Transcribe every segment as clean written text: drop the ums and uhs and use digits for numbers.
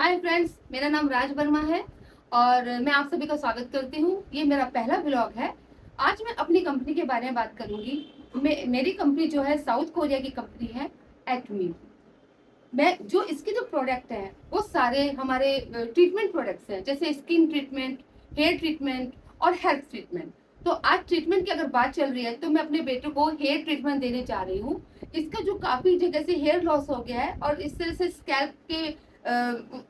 Hi friends, मेरा नाम राज वर्मा है और मैं आप सभी का स्वागत करती हूँ। ये मेरा पहला ब्लॉग है। आज मैं अपनी कंपनी के बारे में बात करूँगी। मेरी कंपनी जो है साउथ कोरिया की कंपनी है एक्मी। मैं जो इसके जो प्रोडक्ट हैं वो सारे हमारे ट्रीटमेंट प्रोडक्ट्स हैं, जैसे स्किन ट्रीटमेंट, हेयर ट्रीटमेंट और हेल्थ ट्रीटमेंट। तो आज ट्रीटमेंट की अगर बात चल रही है तो मैं अपने बेटे को हेयर ट्रीटमेंट देने जा रही हूँ। इसका जो काफ़ी जगह से हेयर लॉस हो गया है और इस तरह से स्कैल्प के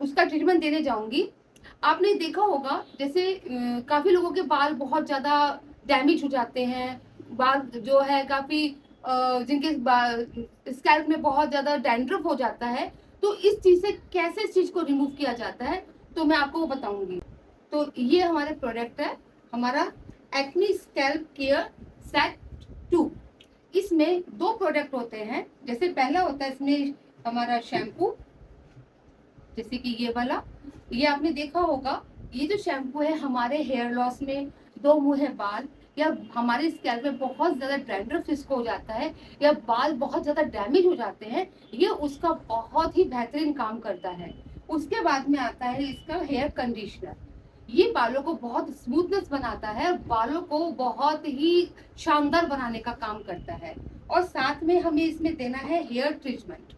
उसका ट्रीटमेंट देने जाऊंगी। आपने देखा होगा जैसे काफ़ी लोगों के बाल बहुत ज़्यादा डैमेज हो जाते हैं। बाल जो है काफ़ी जिनके स्कैल्प में बहुत ज़्यादा डैंड्रफ हो जाता है। तो इस चीज़ से कैसे इस चीज़ को रिमूव किया जाता है तो मैं आपको बताऊंगी। तो ये हमारे प्रोडक्ट है, हमारा एक्नी स्कैल्प केयर सेट 2। इसमें दो प्रोडक्ट होते हैं। जैसे पहला होता है इसमें हमारा शैम्पू, जैसे कि ये वाला, ये आपने देखा होगा। ये जो शैम्पू है हमारे हेयर लॉस में, दो मुंह बाल या हमारे स्कैल्प में बहुत ज़्यादा डैंड्रफ जिसको हो जाता है या बाल बहुत ज़्यादा डैमेज हो जाते हैं, ये उसका बहुत ही बेहतरीन काम करता है। उसके बाद में आता है इसका हेयर कंडीशनर। ये बालों को बहुत स्मूथनेस बनाता है, बालों को बहुत ही शानदार बनाने का काम करता है। और साथ में हमें इसमें देना है हेयर ट्रीटमेंट।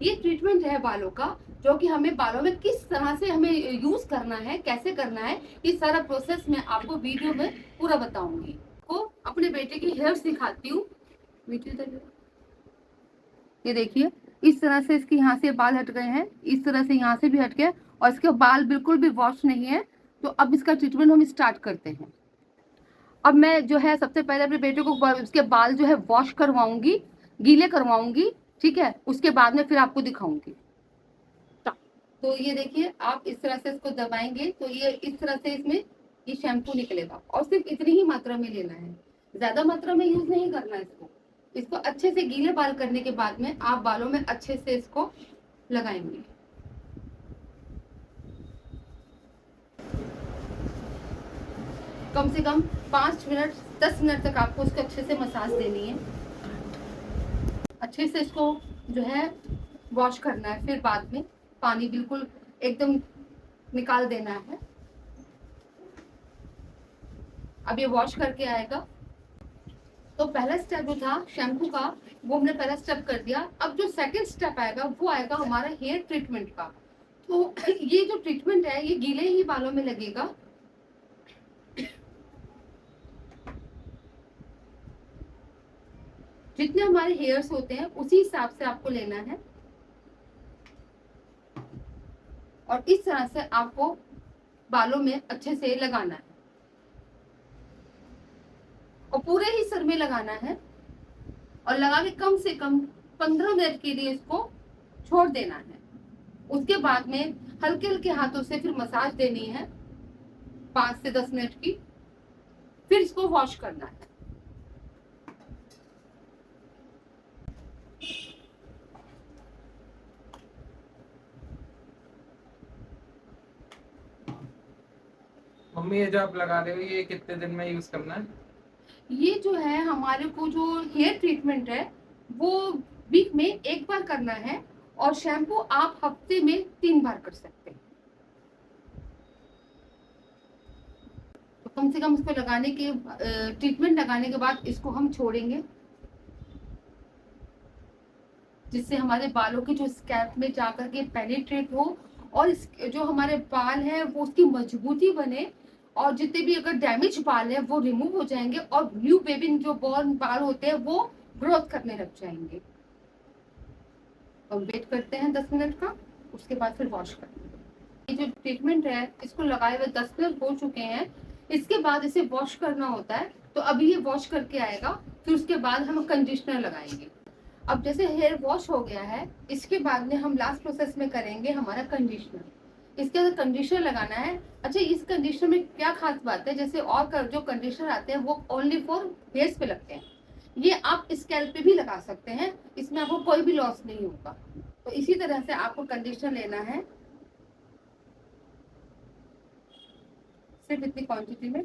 ये ट्रीटमेंट है बालों का, जो कि हमें बालों में किस तरह से हमें यूज करना है, कैसे करना है, ये सारा प्रोसेस मैं आपको वीडियो में पूरा बताऊंगी। को अपने बेटे की हेयर दिखाती हूँ। ये देखिए, इस तरह से इसके यहाँ से बाल हट गए हैं, इस तरह से यहाँ से भी हट गए और इसके बाल बिल्कुल भी वॉश नहीं है। तो अब इसका ट्रीटमेंट हम स्टार्ट करते हैं। अब मैं जो है सबसे पहले अपने बेटे को उसके बाल जो है वॉश करवाऊंगी, गीले करवाऊंगी, ठीक है। उसके बाद में फिर आपको दिखाऊंगी। तो ये देखिए, आप इस तरह से इसको दबाएंगे तो ये इस तरह से इसमें ये शैम्पू निकलेगा और सिर्फ इतनी ही मात्रा में लेना है, ज्यादा मात्रा में यूज नहीं करना इसको। इसको अच्छे से गीले बाल करने के बाद में आप बालों में अच्छे से इसको लगाएंगे। कम से कम 5 मिनट 10 मिनट तक आपको इसको अच्छे से मसाज देनी है। अच्छे से इसको जो है वॉश करना है। फिर बाद में पानी बिल्कुल एकदम निकाल देना है। अब ये वॉश करके आएगा। तो पहला स्टेप जो था शैम्पू का, वो हमने पहला स्टेप कर दिया। अब जो सेकंड स्टेप आएगा वो आएगा हमारा हेयर ट्रीटमेंट का। तो ये जो ट्रीटमेंट है ये गीले ही बालों में लगेगा। जितने हमारे हेयर्स होते हैं उसी हिसाब से आपको लेना है और इस तरह से आपको बालों में अच्छे से लगाना है और पूरे ही सर में लगाना है और लगा के कम से कम 15 मिनट के लिए इसको छोड़ देना है। उसके बाद में हल्के हल्के हाथों से फिर मसाज देनी है 5 से 10 मिनट की। फिर इसको वॉश करना है। मम्मी, ये जो आप लगा रहे हो ये कितने दिन में यूज करना है? ये जो है हमारे को जो हेयर ट्रीटमेंट है वो वीक में एक बार करना है और शैम्पू आप हफ्ते में 3 बार कर सकते हैं। तो कम से कम इसको लगाने के ट्रीटमेंट लगाने के बाद इसको हम छोड़ेंगे, जिससे हमारे बालों के जो स्कैल्प में जाकर के पेनिट्रेट हो और जो हमारे बाल हैं वो उसकी मजबूती बने और जितने भी अगर डैमेज बाल है वो रिमूव हो जाएंगे और न्यू बेबी जो बॉर्न बाल होते हैं वो ग्रोथ करने लग जाएंगे। अब वेट करते हैं 10 मिनट का, उसके बाद फिर वॉश करेंगे। ये जो ट्रीटमेंट है इसको लगाए हुए 10 मिनट हो चुके हैं। इसके बाद इसे वॉश करना होता है। तो अभी ये वॉश करके आएगा, फिर उसके बाद हम कंडीशनर लगाएंगे। अब जैसे हेयर वॉश हो गया है, इसके बाद में हम लास्ट प्रोसेस में करेंगे हमारा कंडीशनर। इसके अंदर कंडीशनर लगाना है। अच्छा, इस कंडीशनर में क्या खास बात है, जैसे और जो कंडीशनर आते हैं वो ओनली फॉर हेयर्स पे लगते हैं, ये आप स्कैल्प पे भी लगा सकते हैं, इसमें आपको कोई भी लॉस नहीं होगा। तो इसी तरह से आपको कंडीशनर लेना है, सिर्फ इतनी क्वांटिटी में,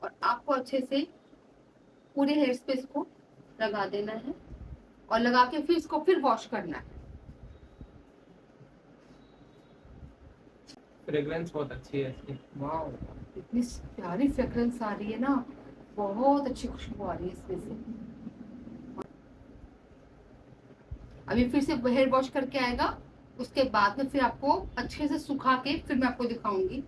और आपको अच्छे से पूरे हेयर्स पे इसको लगा देना है और लगा के फिर इसको फिर वॉश करना है। फ्रेग्रेंस बहुत अच्छी है इसकी। वाओ, इतनी प्यारी फ्रेग्रेंस आ रही है ना, बहुत अच्छी खुशबू आ रही है इसमें से। अभी फिर से हेयर वॉश करके आएगा, उसके बाद में फिर आपको अच्छे से सुखा के फिर मैं आपको दिखाऊंगी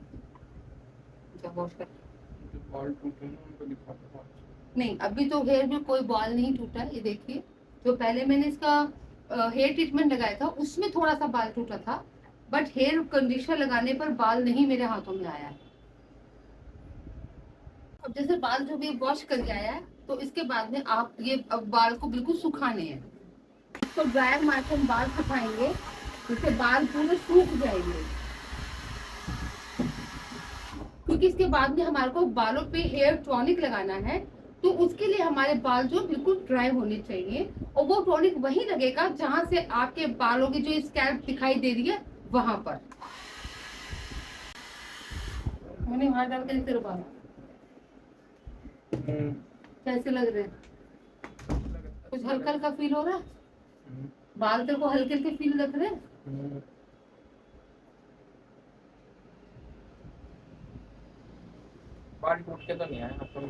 जब वॉश करके। जो बाल टूटे हैं उनको दिखा दो। नहीं, अभी तो हेयर में कोई बाल नहीं टूटा है, ये देखिए। जो पहले मैंने इसका हेयर ट्रीटमेंट लगाया था उसमें थोड़ा सा बाल टूटा था, बट हेयर कंडीशनर लगाने पर बाल नहीं मेरे हाथों में आया है। अब जैसे बाल जो भी वॉश करके आया है, तो इसके बाद में आप ये अब बाल को बिल्कुल सुखाने हैं। तो ड्रायर मार के हम बाल सुखाएंगे, जिससे बाल पूरे सूख जाएंगे, क्योंकि इसके बाद में हमारे को बालों पे हेयर टॉनिक लगाना है। तो उसके लिए हमारे बाल जो बिल्कुल ड्राई होने चाहिए, और वो टॉनिक वहीं लगेगा जहां से आपके बालों की जो स्कैल्प दिखाई दे रही है वहां पर। मैंने वहां डाल के तेरे बाल कैसे लग रहे हैं? कुछ हल्का हल्का फील हो रहा है? बाल तेरे को हल्के हल्के फील लग रहे हैं? बाल टूट के तो नहीं आया आपको?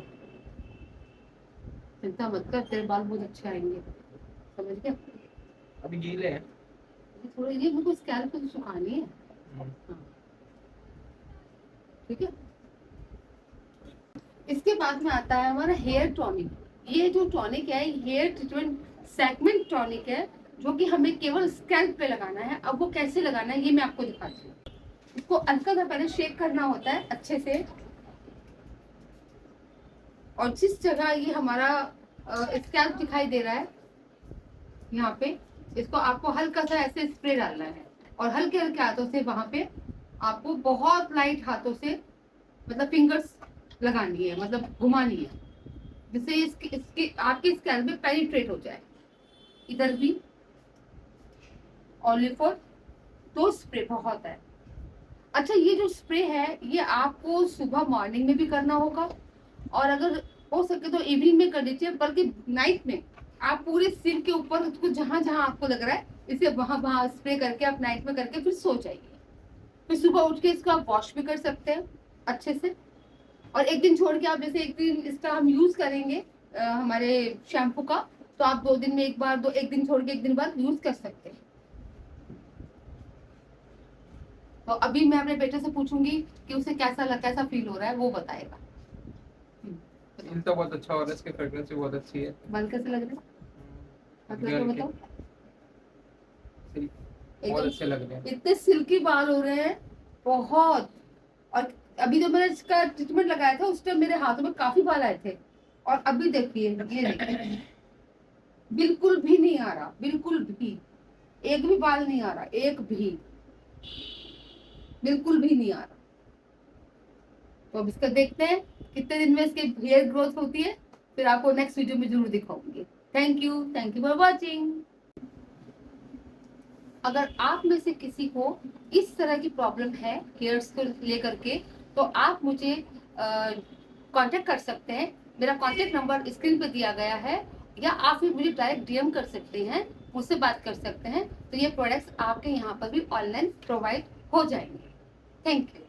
चिंता मत कर, तेरे बाल बहुत अच्छे आएंगे, समझ गया? अभी गीले हैं थोड़ा ये मुझको स्कैल्प पे सुखानी है। हाँ, ठीक है। इसके बाद में आता है हमारा हेयर टॉनिक। ये जो टॉनिक है, हेयर ट्रीटमेंट सेगमेंट टॉनिक है, जो कि हमें केवल स्कैल्प पे लगाना है। अब वो कैसे लगाना है ये मैं आपको दिखाती हूँ। इसको हल्का सा पहले शेक करना होता है अच्छे से, और जिस जगह ये हमारा स्कैल्प दिखाई दे रहा है यहाँ पे, इसको आपको हल्का सा ऐसे स्प्रे डालना है, और हल्के हल्के हाथों से वहां पे आपको बहुत लाइट हाथों से, मतलब फिंगर्स लगानी है, मतलब घुमानी है, जिससे इसके आपके स्कैल्प में पेनिट्रेट हो जाए। इधर भी ओनली फॉर 2 स्प्रे बहुत है। अच्छा, ये जो स्प्रे है ये आपको सुबह मॉर्निंग में भी करना होगा, और अगर हो सके तो इवनिंग में कर दीजिए, बल्कि नाइट में आप पूरे सिर के ऊपर उसको जहां जहां आपको लग रहा है इसे वहां वहां स्प्रे करके आप नाइट में करके फिर सो जाइए। फिर सुबह उठ के इसको आप वॉश भी कर सकते हैं अच्छे से, और एक दिन छोड़ के आप, जैसे एक दिन इसका हम यूज करेंगे हमारे शैम्पू का, तो आप 2 दिन में एक बार, एक दिन छोड़ के एक दिन बाद यूज कर सकते हैं। तो अभी मैं अपने बेटे से पूछूंगी कि उसे कैसा फील हो रहा है, वो बताएगा। फील तो बहुत अच्छा हो रहा है, इसकी फ्रेग्रेंस भी बहुत अच्छी है। बाल कैसे लग रहे हैं? हाथ लगा बताओ। बहुत अच्छे लग रहे हैं। इतने सिल्की बाल हो रहे हैं बहुत। और अभी जो मैंने इसका ट्रीटमेंट लगाया था उस टाइम मेरे हाथों में काफी बाल आए थे, और अभी देखिए ये देखिए बिल्कुल भी नहीं आ रहा, बिल्कुल भी एक भी बाल नहीं आ रहा, एक भी बिल्कुल भी नहीं आ रहा। तो अब इसका देखते हैं कितने दिन में इसकी हेयर ग्रोथ होती है, फिर आपको नेक्स्ट वीडियो में जरूर दिखाऊंगी। Thank you for watching. अगर आप में से किसी को इस तरह की प्रॉब्लम है हेयर्स को लेकर के, तो आप मुझे कांटेक्ट कर सकते हैं। मेरा कांटेक्ट नंबर स्क्रीन पे दिया गया है, या आप फिर मुझे डायरेक्ट डीएम कर सकते हैं, मुझसे बात कर सकते हैं। तो ये प्रोडक्ट्स आपके यहाँ पर भी ऑनलाइन प्रोवाइड हो जाएंगे। Thank you.